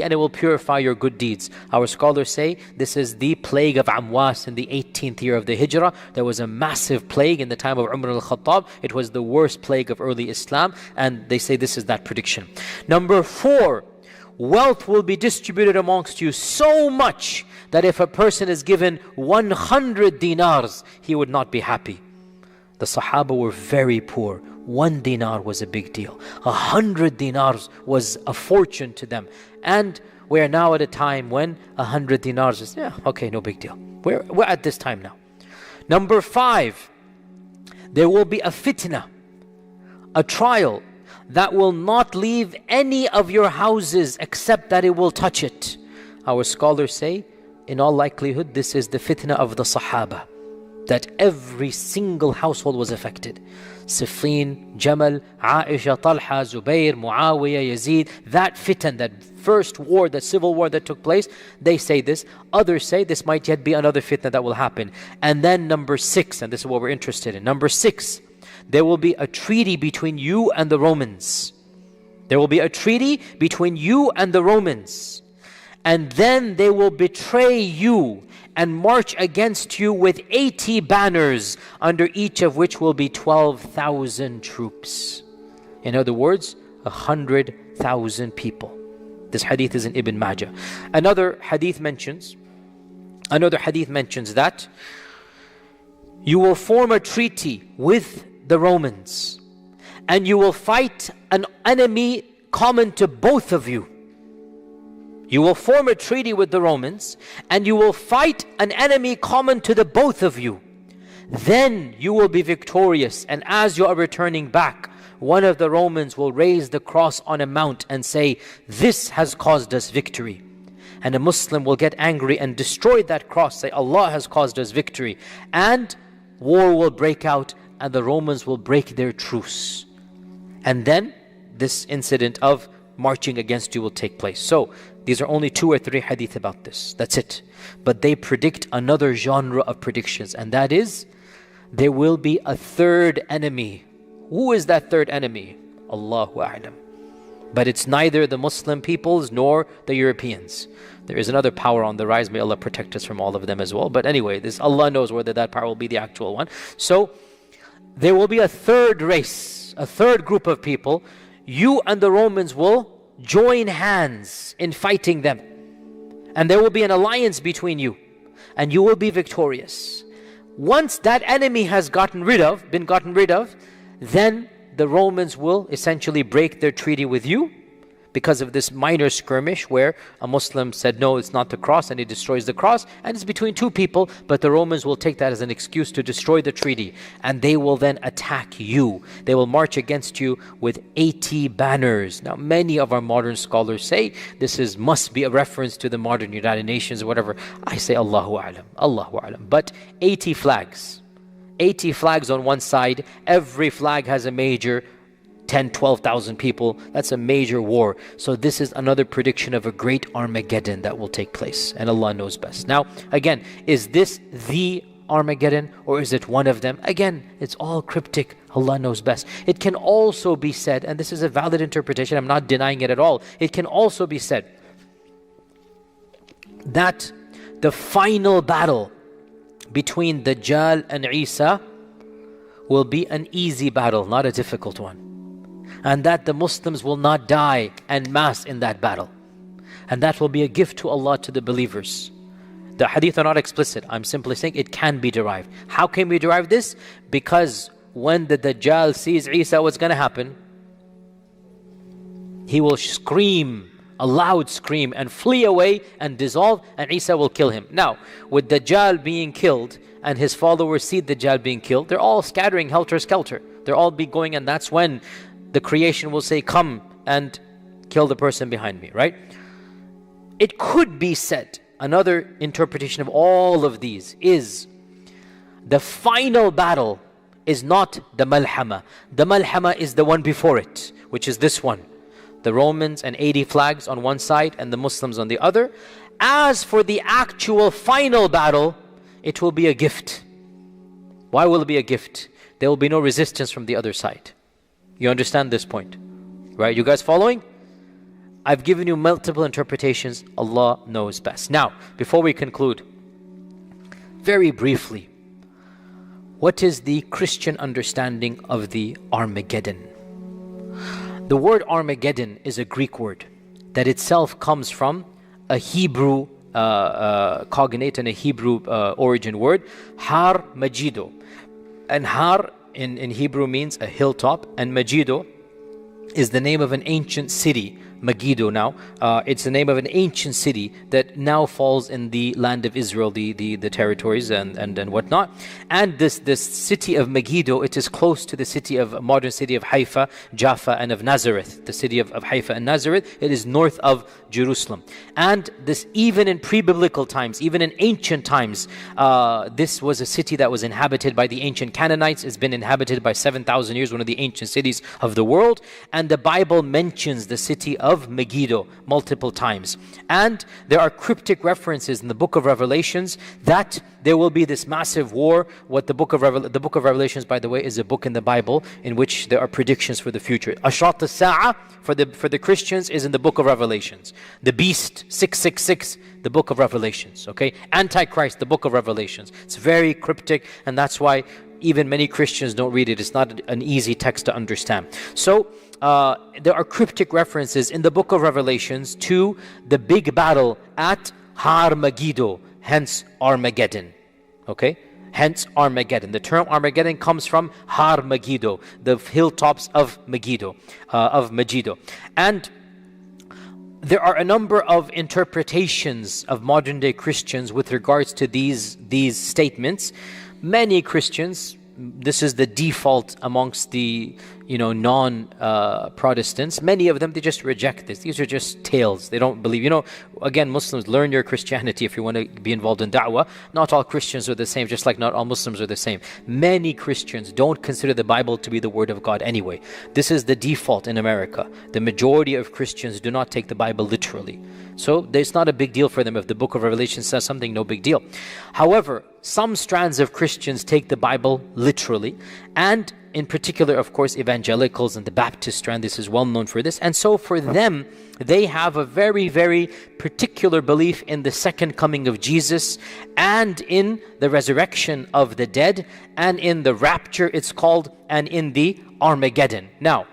and it will purify your good deeds. Our scholars say this is the plague of Amwas in the 18th year of the Hijrah. There was a massive plague in the time of Umar al-Khattab. It was the worst plague of early Islam, and they say this is that prediction. Number 4, wealth will be distributed amongst you so much that if a person is given 100 dinars, he would not be happy. The Sahaba were very poor. 1 dinar was a big deal. 100 dinars was a fortune to them. And we are now at a time when 100 dinars is, okay, no big deal. We're at this time now. Number 5, there will be a fitna, a trial that will not leave any of your houses except that it will touch it. Our scholars say, in all likelihood, this is the fitna of the Sahaba, that every single household was affected. Siffin, Jamal, Aisha, Talha, Zubair, Muawiyah, Yazid, that fitan, that first war, that civil war that took place, they say this. Others say this might yet be another fitna that will happen. And then number 6, and this is what we're interested in. Number 6, there will be a treaty between you and the Romans. There will be a treaty between you and the Romans. And then they will betray you and march against you with 80 banners, under each of which will be 12,000 troops. In other words, 100,000 people. This hadith is in Ibn Majah. Another hadith mentions that you will form a treaty with the Romans, and you will fight an enemy common to both of you. You will form a treaty with the Romans, and you will fight an enemy common to the both of you. Then you will be victorious, and as you are returning back, one of the Romans will raise the cross on a mount and say, "This has caused us victory." And a Muslim will get angry and destroy that cross, say, "Allah has caused us victory." And war will break out, and the Romans will break their truce. And then this incident of marching against you will take place. So these are only 2 or 3 hadith about this. That's it. But they predict another genre of predictions, and that is, there will be a third enemy. Who is that third enemy? Allahu A'lam. But it's neither the Muslim peoples nor the Europeans. There is another power on the rise. May Allah protect us from all of them as well. But anyway, this Allah knows whether that power will be the actual one. So there will be a third race, a third group of people. You and the Romans will join hands in fighting them. And there will be an alliance between you. And you will be victorious. Once that enemy has been gotten rid of, then the Romans will essentially break their treaty with you because of this minor skirmish where a Muslim said, "No, it's not the cross," and he destroys the cross, and it's between 2 people, but the Romans will take that as an excuse to destroy the treaty, and they will then attack you. They will march against you with 80 banners. Now, many of our modern scholars say this must be a reference to the modern United Nations or whatever. I say Allahu A'lam, Allahu A'lam. But 80 flags. 80 flags on one side. Every flag has a major 10, 12,000 people. That's a major war. So this is another prediction of a great Armageddon that will take place. And Allah knows best. Now, again, is this the Armageddon or is it one of them? Again, it's all cryptic. Allah knows best. It can also be said, and this is a valid interpretation, I'm not denying it at all. It can also be said that the final battle between Dajjal and Isa will be an easy battle, not a difficult one. And that the Muslims will not die en masse in that battle. And that will be a gift to Allah to the believers. The hadith are not explicit. I'm simply saying it can be derived. How can we derive this? Because when the Dajjal sees Isa, what's going to happen? He will scream, a loud scream, and flee away and dissolve, and Isa will kill him. Now, with Dajjal being killed and his followers see Dajjal being killed, they're all scattering helter-skelter. They're all be going, and that's when the creation will say, "Come and kill the person behind me," right? It could be said, another interpretation of all of these is, the final battle is not the Malhama. The Malhama is the one before it, which is this one. The Romans and 80 flags on one side and the Muslims on the other. As for the actual final battle, it will be a gift. Why will it be a gift? There will be no resistance from the other side. You understand this point, right? You guys following? I've given you multiple interpretations. Allah knows best. Now, before we conclude, very briefly, what is the Christian understanding of the Armageddon? The word Armageddon is a Greek word that itself comes from a Hebrew cognate and a Hebrew origin word, Har Majido. And Har in Hebrew means a hilltop, and Majido is the name of an ancient city. Megiddo now. It's the name of an ancient city that now falls in the land of Israel, the territories and whatnot. And this city of Megiddo, it is close to the modern city of Haifa, Jaffa, and of Nazareth. The city of Haifa and Nazareth, it is north of Jerusalem. And this, even in pre-biblical times, even in ancient times, this was a city that was inhabited by the ancient Canaanites. It's been inhabited by 7,000 years, one of the ancient cities of the world. And the Bible mentions the city of Megiddo multiple times. And there are cryptic references in the book of Revelations that there will be this massive war. What the book of Revelations, by the way, is a book in the Bible in which there are predictions for the future. Ashrat al-Sa'a for the Christians is in the book of Revelations. The beast 666, the book of Revelations. Okay, Antichrist, the book of Revelations. It's very cryptic, and that's why even many Christians don't read it. It's not an easy text to understand. So there are cryptic references in the book of Revelations to the big battle at Har Megiddo, hence Armageddon. Okay, hence Armageddon. The term Armageddon comes from Har Megiddo, the hilltops of Megiddo, and there are a number of interpretations of modern day Christians with regards to these statements. Many Christians, this is the default amongst the non-Protestants. Many of them, they just reject this. These are just tales. They don't believe. Again, Muslims, learn your Christianity if you want to be involved in da'wah. Not all Christians are the same, just like not all Muslims are the same. Many Christians don't consider the Bible to be the word of God anyway. This is the default in America. The majority of Christians do not take the Bible literally. So it's not a big deal for them. If the book of Revelation says something, no big deal. However, some strands of Christians take the Bible literally, and in particular, of course, evangelicals and the Baptist strand, this is well known for this. And so for them, they have a very, very particular belief in the second coming of Jesus, and in the resurrection of the dead, and in the rapture, it's called, and in the Armageddon. Now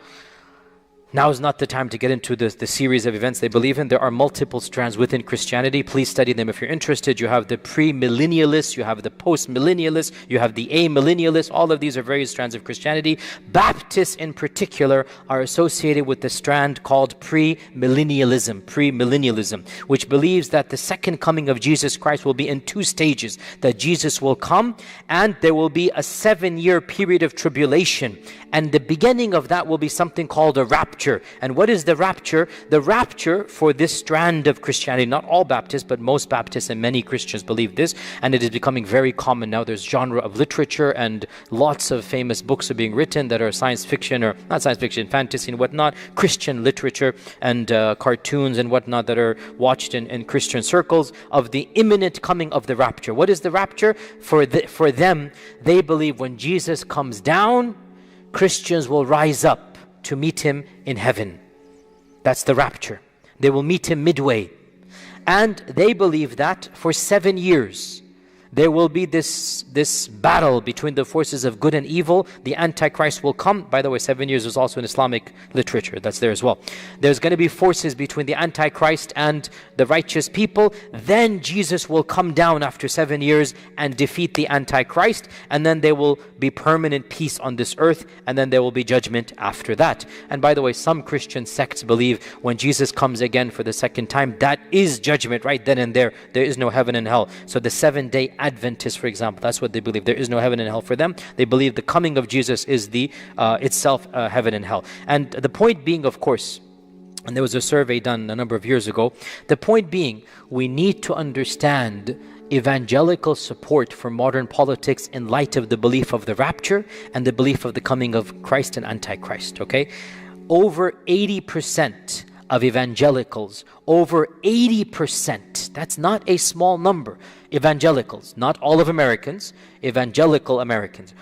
is not the time to get into the series of events they believe in. There are multiple strands within Christianity. Please study them if you're interested. You have the pre-millennialists, you have the post-millennialists, you have the amillennialists. All of these are various strands of Christianity. Baptists in particular are associated with the strand called premillennialism, which believes that the second coming of Jesus Christ will be in two stages. That Jesus will come and there will be a 7-year period of tribulation. And the beginning of that will be something called a rapture. And what is the rapture? The rapture for this strand of Christianity, not all Baptists, but most Baptists and many Christians believe this, and it is becoming very common now. There's genre of literature and lots of famous books are being written that are science fiction, or not science fiction, fantasy and whatnot, Christian literature and cartoons and whatnot that are watched in Christian circles of the imminent coming of the rapture. What is the rapture? For them, they believe when Jesus comes down, Christians will rise up to meet him in heaven. That's the rapture. They will meet him midway. And they believe that for 7 years, there will be this battle between the forces of good and evil. The Antichrist will come. By the way, 7 years is also in Islamic literature. That's there as well. There's going to be forces between the Antichrist and the righteous people. Then Jesus will come down after 7 years and defeat the Antichrist. And then there will be permanent peace on this earth. And then there will be judgment after that. And by the way, some Christian sects believe when Jesus comes again for the second time, that is judgment right then and there. There is no heaven and hell. So the 7-day Adventists, for example, that's what they believe. There is no heaven and hell for them. They believe the coming of Jesus is the itself heaven and hell. And the point being, of course, and there was a survey done a number of years ago, the point being, we need to understand evangelical support for modern politics in light of the belief of the rapture and the belief of the coming of Christ and Antichrist, okay? Over 80% of evangelicals, over 80%, that's not a small number, evangelicals, not all of Americans, evangelical Americans,